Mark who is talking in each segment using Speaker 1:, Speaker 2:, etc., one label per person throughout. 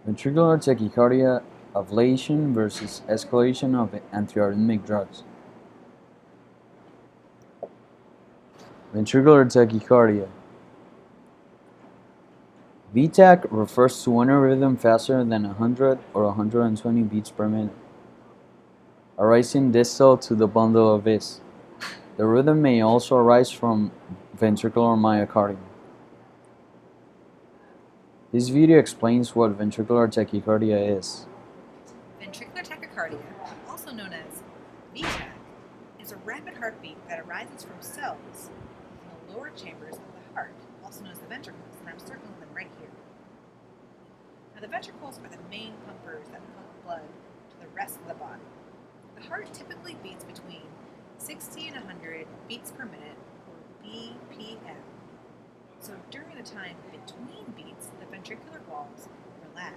Speaker 1: Ventricular tachycardia, ablation versus escalation of antiarrhythmic drugs. Ventricular tachycardia. VTAC refers to when a rhythm faster than 100 or 120 beats per minute, arising distal to the bundle of vis. The rhythm may also arise from ventricular myocardium. This video explains what ventricular tachycardia is.
Speaker 2: Ventricular tachycardia, also known as VTAC, is a rapid heartbeat that arises from cells in the lower chambers of the heart, also known as the ventricles, and I'm circling them right here. Now, the ventricles are the main pumpers that pump blood to the rest of the body. The heart typically beats between 60 and 100 beats per minute, or BPM. So during the time between beats, the ventricular walls relax,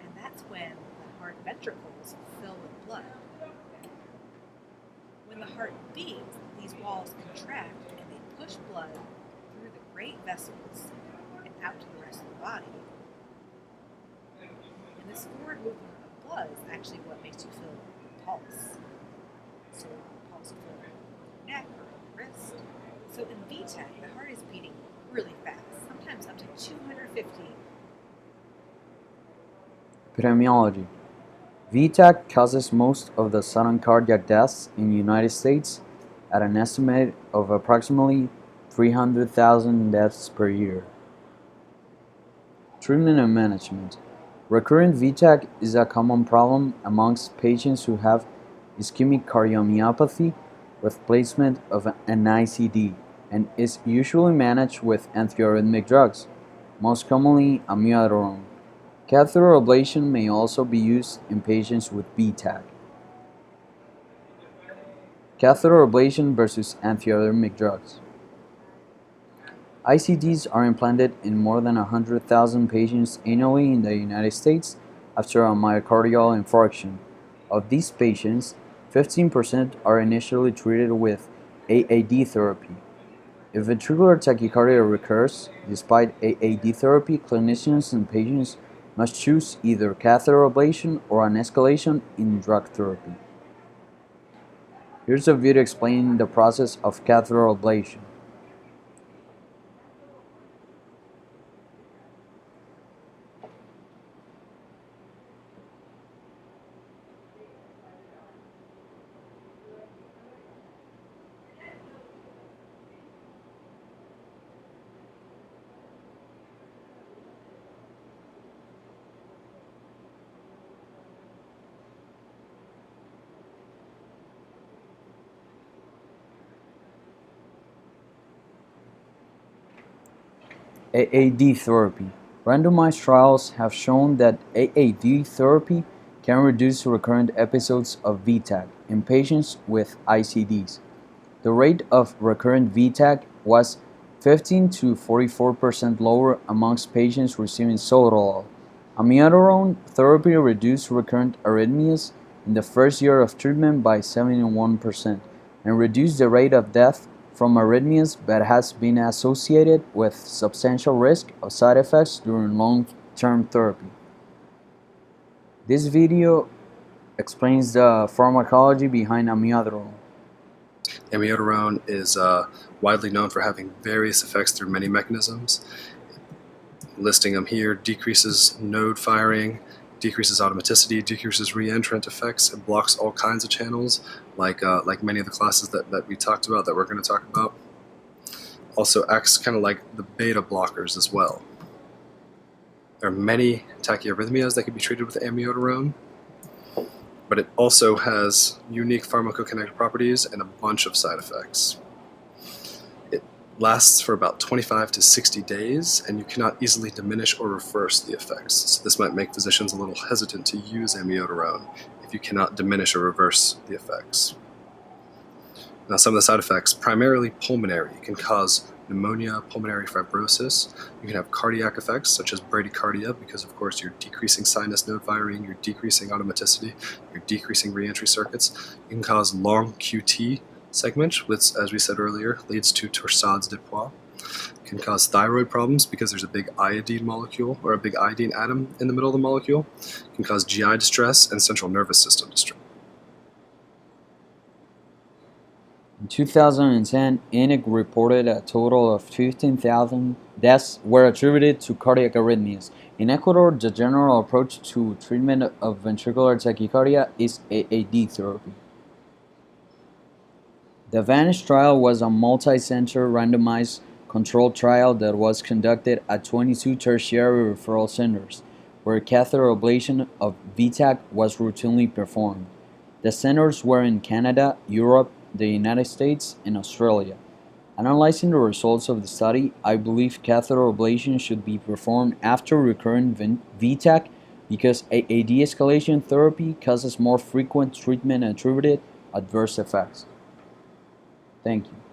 Speaker 2: and that's when the heart ventricles fill with blood. When the heart beats, these walls contract and they push blood through the great vessels and out to the rest of the body. And this forward movement of blood is actually what makes you feel a pulse. So a pulse will feel in your neck or your wrist. So in VTAC, the heart is beating really fast, sometimes up to 250.
Speaker 1: Epidemiology. VTAC causes most of the sudden cardiac deaths in the United States at an estimate of approximately 300,000 deaths per year. Treatment and management. Recurrent VTAC is a common problem amongst patients who have ischemic cardiomyopathy with placement of an ICD and is usually managed with antiarrhythmic drugs, most commonly amiodarone. Catheter ablation may also be used in patients with VTAC. Catheter ablation versus antiarrhythmic drugs. ICDs are implanted in more than 100,000 patients annually in the United States after a myocardial infarction. Of these patients, 15% are initially treated with AAD therapy. If ventricular tachycardia recurs, despite AAD therapy, clinicians and patients must choose either catheter ablation or an escalation in drug therapy. Here's a video explaining the process of catheter ablation. AAD therapy. Randomized trials have shown that AAD therapy can reduce recurrent episodes of VTAC in patients with ICDs. The rate of recurrent VTAC was 15 to 44% lower amongst patients receiving sotalol. Amiodarone therapy reduced recurrent arrhythmias in the first year of treatment by 71% and reduced the rate of death from arrhythmias but has been associated with substantial risk of side effects during long-term therapy. This video explains the pharmacology behind amiodarone.
Speaker 3: Amiodarone is widely known for having various effects through many mechanisms. Listing them here: decreases node firing, decreases automaticity, decreases reentrant effects, it blocks all kinds of channels, like many of the classes that we talked about, that we're going to talk about. Also acts kind of like the beta blockers as well. There are many tachyarrhythmias that can be treated with amiodarone, but it also has unique pharmacokinetic properties and a bunch of side effects. It lasts for about 25 to 60 days, and you cannot easily diminish or reverse the effects. So this might make physicians a little hesitant to use amiodarone if you cannot diminish or reverse the effects. Now, some of the side effects, primarily pulmonary, can cause pneumonia, pulmonary fibrosis. You can have cardiac effects such as bradycardia, because of course you're decreasing sinus node firing, you're decreasing automaticity, you're decreasing reentry circuits. You can cause long QT segment, which, as we said earlier, leads to torsades de poids. can cause thyroid problems because there's a big iodine molecule or a big iodine atom in the middle of the molecule. It can cause GI distress and central nervous system distress.
Speaker 1: In 2010, INIC reported a total of 15,000 deaths were attributed to cardiac arrhythmias. In Ecuador, the general approach to treatment of ventricular tachycardia is AAD therapy. The VANISH trial was a multi-center randomized controlled trial that was conducted at 22 tertiary referral centers, where catheter ablation of VTAC was routinely performed. The centers were in Canada, Europe, the United States, and Australia. Analyzing the results of the study, I believe catheter ablation should be performed after recurrent VTAC because AAD escalation therapy causes more frequent treatment-attributed adverse effects. Thank you.